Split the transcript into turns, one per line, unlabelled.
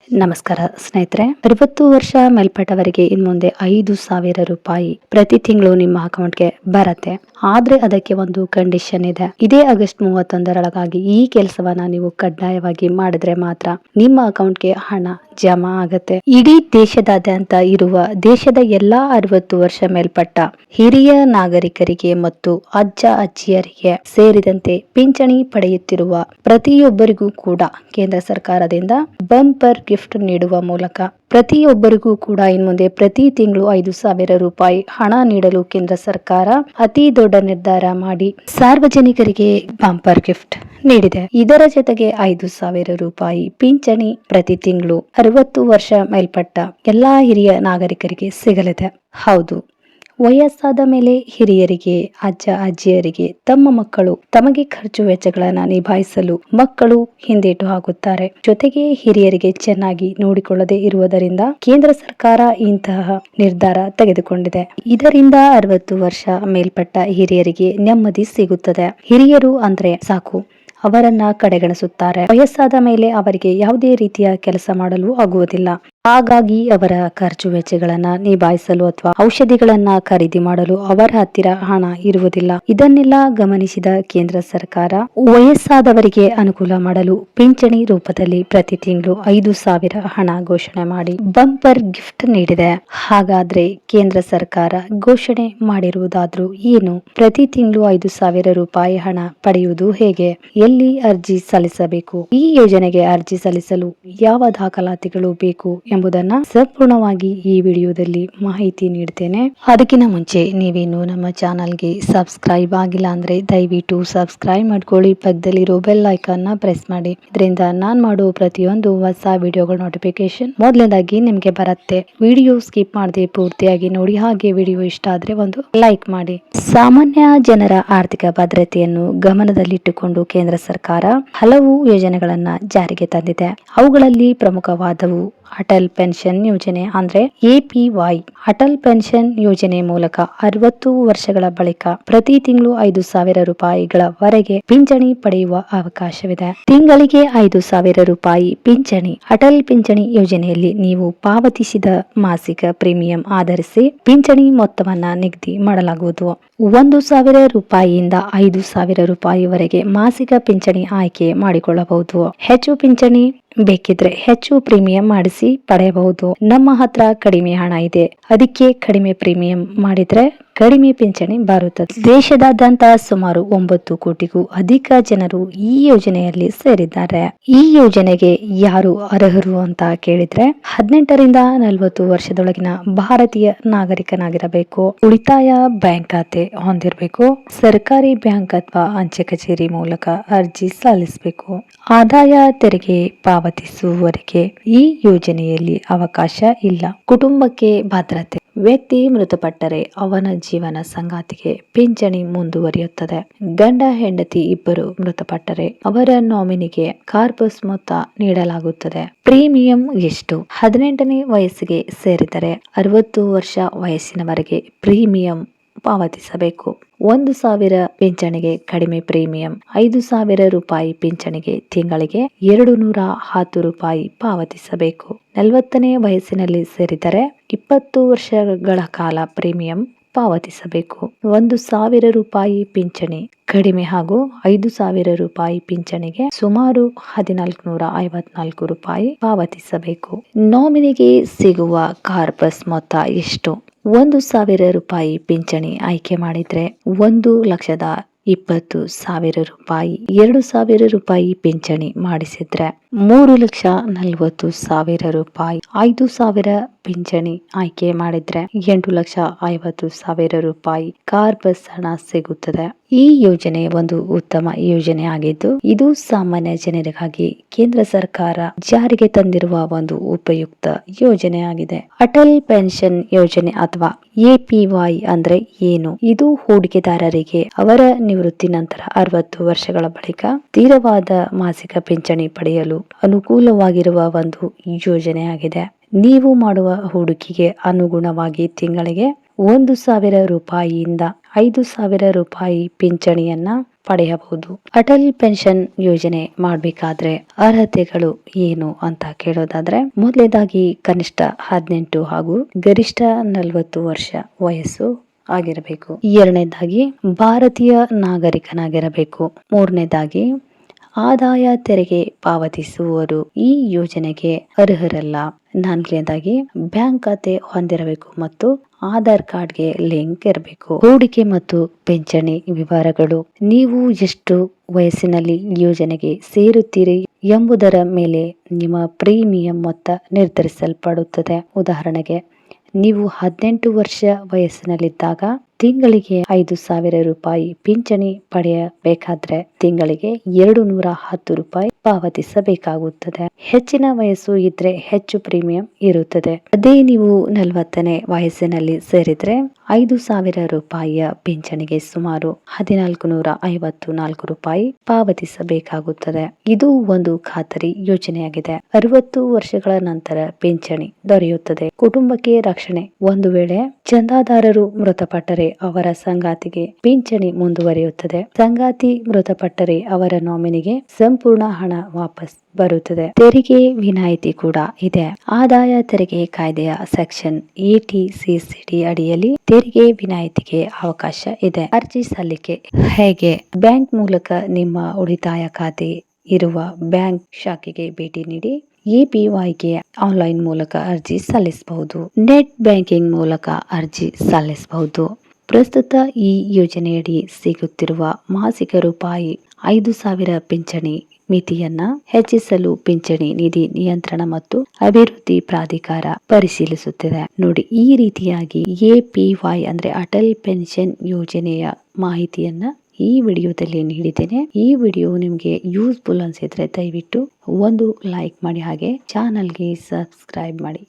ನಮಸ್ಕಾರ ಸ್ನೇಹಿತರೆ, 60 ವರ್ಷ ಮೇಲ್ಪಟ್ಟವರಿಗೆ ಇನ್ ಮುಂದೆ 5,000 ರೂಪಾಯಿ ಪ್ರತಿ ತಿಂಗಳು ನಿಮ್ಮ ಅಕೌಂಟ್ಗೆ ಬರತ್ತೆ. ಆದ್ರೆ ಅದಕ್ಕೆ ಒಂದು ಕಂಡೀಷನ್ ಇದೆ. ಇದೇ ಆಗಸ್ಟ್ 31ರೊಳಗಾಗಿ ಈ ಕೆಲಸವನ್ನ ನೀವು ಕಡ್ಡಾಯವಾಗಿ ಮಾಡಿದ್ರೆ ಮಾತ್ರ ನಿಮ್ಮ ಅಕೌಂಟ್ಗೆ ಹಣ ಜಮಾ ಆಗತ್ತೆ. ಇಡೀ ದೇಶದಾದ್ಯಂತ ಇರುವ ದೇಶದ ಎಲ್ಲಾ 60 ವರ್ಷ ಮೇಲ್ಪಟ್ಟ ಹಿರಿಯ ನಾಗರಿಕರಿಗೆ ಮತ್ತು ಅಜ್ಜ ಅಜ್ಜಿಯರಿಗೆ ಸೇರಿದಂತೆ ಪಿಂಚಣಿ ಪಡೆಯುತ್ತಿರುವ ಪ್ರತಿಯೊಬ್ಬರಿಗೂ ಕೂಡ ಕೇಂದ್ರ ಸರ್ಕಾರದಿಂದ ಬಂಪರ್ ಗಿಫ್ಟ್ ನೀಡುವ ಮೂಲಕ ಪ್ರತಿಯೊಬ್ಬರಿಗೂ ಕೂಡ ಇನ್ಮುಂದೆ ಪ್ರತಿ ತಿಂಗಳು 5,000 ರೂಪಾಯಿ ಹಣ ನೀಡಲು ಕೇಂದ್ರ ಸರ್ಕಾರ ಅತಿ ದೊಡ್ಡ ನಿರ್ಧಾರ ಮಾಡಿ ಸಾರ್ವಜನಿಕರಿಗೆ ಬಂಪರ್ ಗಿಫ್ಟ್ ನೀಡಿದೆ. ಇದರ ಜೊತೆಗೆ 5,000 ರೂಪಾಯಿ ಪಿಂಚಣಿ ಪ್ರತಿ ತಿಂಗಳು 60 ವರ್ಷ ಮೇಲ್ಪಟ್ಟ ಎಲ್ಲಾ ಹಿರಿಯ ನಾಗರಿಕರಿಗೆ ಸಿಗಲಿದೆ. ಹೌದು, ವಯಸ್ಸಾದ ಮೇಲೆ ಹಿರಿಯರಿಗೆ, ಅಜ್ಜ ಅಜ್ಜಿಯರಿಗೆ ತಮ್ಮ ಮಕ್ಕಳು ತಮಗೆ ಖರ್ಚು ವೆಚ್ಚಗಳನ್ನ ನಿಭಾಯಿಸಲು ಮಕ್ಕಳು ಹಿಂದೇಟು ಹಾಕುತ್ತಾರೆ. ಜೊತೆಗೆ ಹಿರಿಯರಿಗೆ ಚೆನ್ನಾಗಿ ನೋಡಿಕೊಳ್ಳದೆ ಇರುವುದರಿಂದ ಕೇಂದ್ರ ಸರ್ಕಾರ ಇಂತಹ ನಿರ್ಧಾರ ತೆಗೆದುಕೊಂಡಿದೆ. ಇದರಿಂದ 60 ವರ್ಷ ಮೇಲ್ಪಟ್ಟ ಹಿರಿಯರಿಗೆ ನೆಮ್ಮದಿ ಸಿಗುತ್ತದೆ. ಹಿರಿಯರು ಅಂದ್ರೆ ಸಾಕು, ಅವರನ್ನ ಕಡೆಗಣಿಸುತ್ತಾರೆ. ವಯಸ್ಸಾದ ಮೇಲೆ ಅವರಿಗೆ ಯಾವುದೇ ರೀತಿಯ ಕೆಲಸ ಮಾಡಲು ಆಗುವುದಿಲ್ಲ. ಹಾಗಾಗಿ ಅವರ ಖರ್ಚು ವೆಚ್ಚಗಳನ್ನ ನಿಭಾಯಿಸಲು ಅಥವಾ ಔಷಧಿಗಳನ್ನ ಖರೀದಿ ಮಾಡಲು ಅವರ ಹತ್ತಿರ ಹಣ ಇರುವುದಿಲ್ಲ. ಇದನ್ನೆಲ್ಲ ಗಮನಿಸಿದ ಕೇಂದ್ರ ಸರ್ಕಾರ ವಯಸ್ಸಾದವರಿಗೆ ಅನುಕೂಲ ಮಾಡಲು ಪಿಂಚಣಿ ರೂಪದಲ್ಲಿ ಪ್ರತಿ ತಿಂಗಳು 5,000 ಹಣ ಘೋಷಣೆ ಮಾಡಿ ಬಂಪರ್ ಗಿಫ್ಟ್ ನೀಡಿದೆ. ಹಾಗಾದ್ರೆ ಕೇಂದ್ರ ಸರ್ಕಾರ ಘೋಷಣೆ ಮಾಡಿರುವುದಾದ್ರೂ ಏನು? ಪ್ರತಿ ತಿಂಗಳು 5,000 ರೂಪಾಯಿ ಹಣ ಪಡೆಯುವುದು ಹೇಗೆ? ಎಲ್ಲಿ ಅರ್ಜಿ ಸಲ್ಲಿಸಬೇಕು? ಈ ಯೋಜನೆಗೆ ಅರ್ಜಿ ಸಲ್ಲಿಸಲು ಯಾವ ದಾಖಲಾತಿಗಳು ಬೇಕು ಎಂಬುದನ್ನ ಸಂಪೂರ್ಣವಾಗಿ ಈ ವಿಡಿಯೋದಲ್ಲಿ ಮಾಹಿತಿ ನೀಡ್ತೇನೆ. ಅದಕ್ಕಿಂತ ಮುಂಚೆ ನೀವೇನು ನಮ್ಮ ಚಾನಲ್ಗೆ ಸಬ್ಸ್ಕ್ರೈಬ್ ಆಗಿಲ್ಲ ಅಂದ್ರೆ ದಯವಿಟ್ಟು ಸಬ್ಸ್ಕ್ರೈಬ್ ಮಾಡ್ಕೊಳ್ಳಿ. ಪಕ್ಕದಲ್ಲಿರೋ ಬೆಲ್ ಐಕಾನ್ ನ ಪ್ರೆಸ್ ಮಾಡಿ. ಇದರಿಂದ ನಾನ್ ಮಾಡೋ ಪ್ರತಿಯೊಂದು ಹೊಸ ವಿಡಿಯೋಗಳ ನೋಟಿಫಿಕೇಶನ್ ಮೊದಲನೇದಾಗಿ ನಿಮ್ಗೆ ಬರುತ್ತೆ. ವಿಡಿಯೋ ಸ್ಕಿಪ್ ಮಾಡದೆ ಪೂರ್ತಿಯಾಗಿ ನೋಡಿ. ಹಾಗೆ ವಿಡಿಯೋ ಇಷ್ಟ ಆದ್ರೆ ಒಂದು ಲೈಕ್ ಮಾಡಿ. ಸಾಮಾನ್ಯ ಜನರ ಆರ್ಥಿಕ ಭದ್ರತೆಯನ್ನು ಗಮನದಲ್ಲಿಟ್ಟುಕೊಂಡು ಕೇಂದ್ರ ಸರ್ಕಾರ ಹಲವು ಯೋಜನೆಗಳನ್ನ ಜಾರಿಗೆ ತಂದಿದೆ. ಅವುಗಳಲ್ಲಿ ಪ್ರಮುಖವಾದವು ಅಟಲ್ ಪೆನ್ಷನ್ ಯೋಜನೆ ಅಂದ್ರೆ APY. ಅಟಲ್ ಪೆನ್ಷನ್ ಯೋಜನೆ ಮೂಲಕ 60 ವರ್ಷಗಳ ಬಳಿಕ ಪ್ರತಿ ತಿಂಗಳು 5,000 ರೂಪಾಯಿಗಳವರೆಗೆ ಪಿಂಚಣಿ ಪಡೆಯುವ ಅವಕಾಶವಿದೆ. ತಿಂಗಳಿಗೆ 5,000 ರೂಪಾಯಿ ಪಿಂಚಣಿ. ಅಟಲ್ ಪಿಂಚಣಿ ಯೋಜನೆಯಲ್ಲಿ ನೀವು ಪಾವತಿಸಿದ ಮಾಸಿಕ ಪ್ರೀಮಿಯಂ ಆಧರಿಸಿ ಪಿಂಚಣಿ ಮೊತ್ತವನ್ನ ನಿಗದಿ ಮಾಡಲಾಗುವುದು. 1,000 ರೂಪಾಯಿಯಿಂದ 5,000 ರೂಪಾಯಿವರೆಗೆ ಮಾಸಿಕ ಪಿಂಚಣಿ ಆಯ್ಕೆ ಮಾಡಿಕೊಳ್ಳಬಹುದು. ಹೆಚ್ಚು ಪಿಂಚಣಿ ಬೇಕಿದ್ರೆ ಹೆಚ್ಚು ಪ್ರೀಮಿಯಂ ಮಾಡಿಸಿ ಪಡೆಯಬಹುದು. ನಮ್ಮ ಹತ್ರ ಕಡಿಮೆ ಹಣ ಇದೆ, ಅದಕ್ಕೆ ಕಡಿಮೆ ಪ್ರೀಮಿಯಂ ಮಾಡಿದ್ರೆ ಕಡಿಮೆ ಪಿಂಚಣಿ ಬರುತ್ತದೆ. ದೇಶದಾದ್ಯಂತ ಸುಮಾರು 9 ಕೋಟಿಗೂ ಅಧಿಕ ಜನರು ಈ ಯೋಜನೆಯಲ್ಲಿ ಸೇರಿದ್ದಾರೆ. ಈ ಯೋಜನೆಗೆ ಯಾರು ಅರ್ಹರು ಅಂತ ಕೇಳಿದ್ರೆ 18ರಿಂದ 40 ವರ್ಷದೊಳಗಿನ ಭಾರತೀಯ ನಾಗರಿಕನಾಗಿರಬೇಕು. ಉಳಿತಾಯ ಬ್ಯಾಂಕ್ ಖಾತೆ ಹೊಂದಿರಬೇಕು. ಸರ್ಕಾರಿ ಬ್ಯಾಂಕ್ ಅಥವಾ ಅಂಚೆ ಕಚೇರಿ ಮೂಲಕ ಅರ್ಜಿ ಸಲ್ಲಿಸಬೇಕು. ಆದಾಯ ತೆರಿಗೆ ಪಾವತಿಸುವವರಿಗೆ ಈ ಯೋಜನೆಯಲ್ಲಿ ಅವಕಾಶ ಇಲ್ಲ. ಕುಟುಂಬಕ್ಕೆ ಭದ್ರತೆ. ವ್ಯಕ್ತಿ ಮೃತಪಟ್ಟರೆ ಅವನ ಜೀವನ ಸಂಗಾತಿಗೆ ಪಿಂಚಣಿ ಮುಂದುವರಿಯುತ್ತದೆ. ಗಂಡ ಹೆಂಡತಿ ಇಬ್ಬರು ಮೃತಪಟ್ಟರೆ ಅವರ ನಾಮಿನಿಗೆ ಕಾರ್ಪಸ್ ಮೊತ್ತ ನೀಡಲಾಗುತ್ತದೆ. ಪ್ರೀಮಿಯಂ ಎಷ್ಟು? 18ನೇ ವಯಸ್ಸಿಗೆ ಸೇರಿದರೆ 60 ವರ್ಷ ವಯಸ್ಸಿನವರೆಗೆ ಪ್ರೀಮಿಯಂ ಪಾವತಿಸಬೇಕು. 1,000 ಪಿಂಚಣಿಗೆ ಕಡಿಮೆ ಪ್ರೀಮಿಯಂ. 5,000 ರೂಪಾಯಿ ಪಿಂಚಣಿಗೆ ತಿಂಗಳಿಗೆ 210 ರೂಪಾಯಿ ಪಾವತಿಸಬೇಕು. 40ನೇ ವಯಸ್ಸಿನಲ್ಲಿ ಸೇರಿದರೆ 20 ವರ್ಷಗಳ ಕಾಲ ಪ್ರೀಮಿಯಂ ಪಾವತಿಸಬೇಕು. 1,000 ರೂಪಾಯಿ ಪಿಂಚಣಿ ಕಡಿಮೆ ಹಾಗೂ 5,000 ರೂಪಾಯಿ ಪಿಂಚಣಿಗೆ ಸುಮಾರು 1,454 ರೂಪಾಯಿ ಪಾವತಿಸಬೇಕು. ನಾಮಿನಿಗೆ ಸಿಗುವ ಕಾರ್ಪಸ್ ಮೊತ್ತ ಎಷ್ಟು? 1,000 ರೂಪಾಯಿ ಪಿಂಚಣಿ ಆಯ್ಕೆ ಮಾಡಿದ್ರೆ 1,20,000 ರೂಪಾಯಿ. 2,000 ರೂಪಾಯಿ ಪಿಂಚಣಿ ಮಾಡಿಸಿದ್ರೆ 3,40,000 ರೂಪಾಯಿ. 5,000 ಪಿಂಚಣಿ ಆಯ್ಕೆ ಮಾಡಿದ್ರೆ 8,50,000 ರೂಪಾಯಿ ಕಾರ್ಪಸ್ ಹಣ ಸಿಗುತ್ತದೆ. ಈ ಯೋಜನೆ ಒಂದು ಉತ್ತಮ ಯೋಜನೆ ಆಗಿದ್ದು ಇದು ಸಾಮಾನ್ಯ ಜನರಿಗಾಗಿ ಕೇಂದ್ರ ಸರ್ಕಾರ ಜಾರಿಗೆ ತಂದಿರುವ ಒಂದು ಉಪಯುಕ್ತ ಯೋಜನೆ ಆಗಿದೆ. ಅಟಲ್ ಪೆನ್ಷನ್ ಯೋಜನೆ ಅಥವಾ APY ಅಂದ್ರೆ ಏನು? ಇದು ಹೂಡಿಕೆದಾರರಿಗೆ ಅವರ ನಿವೃತ್ತಿ ನಂತರ 60 ವರ್ಷಗಳ ಬಳಿಕ ಸ್ಥಿರವಾದ ಮಾಸಿಕ ಪಿಂಚಣಿ ಪಡೆಯಲು ಅನುಕೂಲವಾಗಿರುವ ಒಂದು ಯೋಜನೆಯಾಗಿದೆ. ನೀವು ಮಾಡುವ ಹೂಡಿಕೆಗೆ ಅನುಗುಣವಾಗಿ ತಿಂಗಳಿಗೆ 1,000 ರೂಪಾಯಿಯಿಂದ 5,000 ರೂಪಾಯಿ ಪಿಂಚಣಿಯನ್ನ ಪಡೆಯಬಹುದು. ಅಟಲ್ ಪೆನ್ಷನ್ ಯೋಜನೆ ಮಾಡಬೇಕಾದ್ರೆ ಅರ್ಹತೆಗಳು ಏನು ಅಂತ ಕೇಳೋದಾದ್ರೆ, ಮೊದಲನೇದಾಗಿ ಕನಿಷ್ಠ 18 ಹಾಗೂ ಗರಿಷ್ಠ 40 ವರ್ಷ ವಯಸ್ಸು ಆಗಿರಬೇಕು. ಎರಡನೇದಾಗಿ ಭಾರತೀಯ ನಾಗರಿಕನಾಗಿರಬೇಕು. ಮೂರನೇದಾಗಿ ಆದಾಯ ತೆರಿಗೆ ಪಾವತಿಸುವವರು ಈ ಯೋಜನೆಗೆ ಅರ್ಹರಲ್ಲ. ನಾಲ್ಕನೇದಾಗಿ ಬ್ಯಾಂಕ್ ಖಾತೆ ಹೊಂದಿರಬೇಕು ಮತ್ತು ಆಧಾರ್ ಕಾರ್ಡ್ಗೆ ಲಿಂಕ್ ಇರಬೇಕು. ಹೂಡಿಕೆ ಮತ್ತು ಪಿಂಚಣಿ ವಿವರಗಳು: ನೀವು ಎಷ್ಟು ವಯಸ್ಸಿನಲ್ಲಿ ಯೋಜನೆಗೆ ಸೇರುತ್ತೀರಿ ಎಂಬುದರ ಮೇಲೆ ನಿಮ್ಮ ಪ್ರೀಮಿಯಂ ಮೊತ್ತ ನಿರ್ಧರಿಸಲ್ಪಡುತ್ತದೆ. ಉದಾಹರಣೆಗೆ, ನೀವು 18 ವರ್ಷ ವಯಸ್ಸಿನಲ್ಲಿದ್ದಾಗ ತಿಂಗಳಿಗೆ 5,000 ರೂಪಾಯಿ ಪಿಂಚಣಿ ಪಡೆಯಬೇಕಾದ್ರೆ ತಿಂಗಳಿಗೆ 210 ರೂಪಾಯಿ ಪಾವತಿಸಬೇಕಾಗುತ್ತದೆ. ಹೆಚ್ಚಿನ ವಯಸ್ಸು ಇದ್ರೆ ಹೆಚ್ಚು ಪ್ರೀಮಿಯಂ ಇರುತ್ತದೆ. ಅದೇ ನೀವು 40ನೇ ವಯಸ್ಸಿನಲ್ಲಿ ಸೇರಿದ್ರೆ 5,000 ರೂಪಾಯಿಯ ಪಿಂಚಣಿಗೆ ಸುಮಾರು 1,454 ರೂಪಾಯಿ ಪಾವತಿಸಬೇಕಾಗುತ್ತದೆ. ಇದು ಒಂದು ಖಾತರಿ ಯೋಜನೆಯಾಗಿದೆ. 60 ವರ್ಷಗಳ ನಂತರ ಪಿಂಚಣಿ ದೊರೆಯುತ್ತದೆ. ಕುಟುಂಬಕ್ಕೆ ರಕ್ಷಣೆ: ಒಂದು ವೇಳೆ ಚಂದಾದಾರರು ಮೃತಪಟ್ಟರೆ ಅವರ ಸಂಗಾತಿಗೆ ಪಿಂಚಣಿ ಮುಂದುವರಿಯುತ್ತದೆ. ಸಂಗಾತಿ ಮೃತಪಟ್ಟರೆ ಅವರ ನಾಮಿನಿಗೆ ಸಂಪೂರ್ಣ ಹಣ ವಾಪಸ್ ಬರುತ್ತದೆ. ತೆರಿಗೆ ವಿನಾಯಿತಿ ಕೂಡ ಇದೆ. ಆದಾಯ ತೆರಿಗೆ ಕಾಯ್ದೆಯ ಸೆಕ್ಷನ್ 80CCD ಅಡಿಯಲ್ಲಿ ತೆರಿಗೆ ವಿನಾಯಿತಿಗೆ ಅವಕಾಶ ಇದೆ. ಅರ್ಜಿ ಸಲ್ಲಿಕೆ ಹೇಗೆ? ಬ್ಯಾಂಕ್ ಮೂಲಕ ನಿಮ್ಮ ಉಳಿತಾಯ ಖಾತೆ ಇರುವ ಬ್ಯಾಂಕ್ ಶಾಖೆಗೆ ಭೇಟಿ ನೀಡಿ APYಗೆ ಆನ್ಲೈನ್ ಮೂಲಕ ಅರ್ಜಿ ಸಲ್ಲಿಸಬಹುದು. ನೆಟ್ ಬ್ಯಾಂಕಿಂಗ್ ಮೂಲಕ ಅರ್ಜಿ ಸಲ್ಲಿಸಬಹುದು. ಪ್ರಸ್ತುತ ಈ ಯೋಜನೆಯಡಿ ಸಿಗುತ್ತಿರುವ ಮಾಸಿಕ ರೂಪಾಯಿ 5,000 ಪಿಂಚಣಿ ಮಿತಿಯನ್ನ ಹೆಚ್ಚಿಸಲು ಪಿಂಚಣಿ ನಿಧಿ ನಿಯಂತ್ರಣ ಮತ್ತು ಅಭಿವೃದ್ಧಿ ಪ್ರಾಧಿಕಾರ ಪರಿಶೀಲಿಸುತ್ತಿದೆ. ನೋಡಿ, ಈ ರೀತಿಯಾಗಿ APY ಅಂದ್ರೆ ಅಟಲ್ ಪೆನ್ಷನ್ ಯೋಜನೆಯ ಮಾಹಿತಿಯನ್ನ ಈ ವಿಡಿಯೋದಲ್ಲಿ ನೀಡಿದ್ದೇನೆ. ಈ ವಿಡಿಯೋ ನಿಮಗೆ ಯೂಸ್ಫುಲ್ ಅನ್ಸಿದ್ರೆ ದಯವಿಟ್ಟು ಒಂದು ಲೈಕ್ ಮಾಡಿ, ಹಾಗೆ ಚಾನಲ್ಗೆ ಸಬ್ಸ್ಕ್ರೈಬ್ ಮಾಡಿ.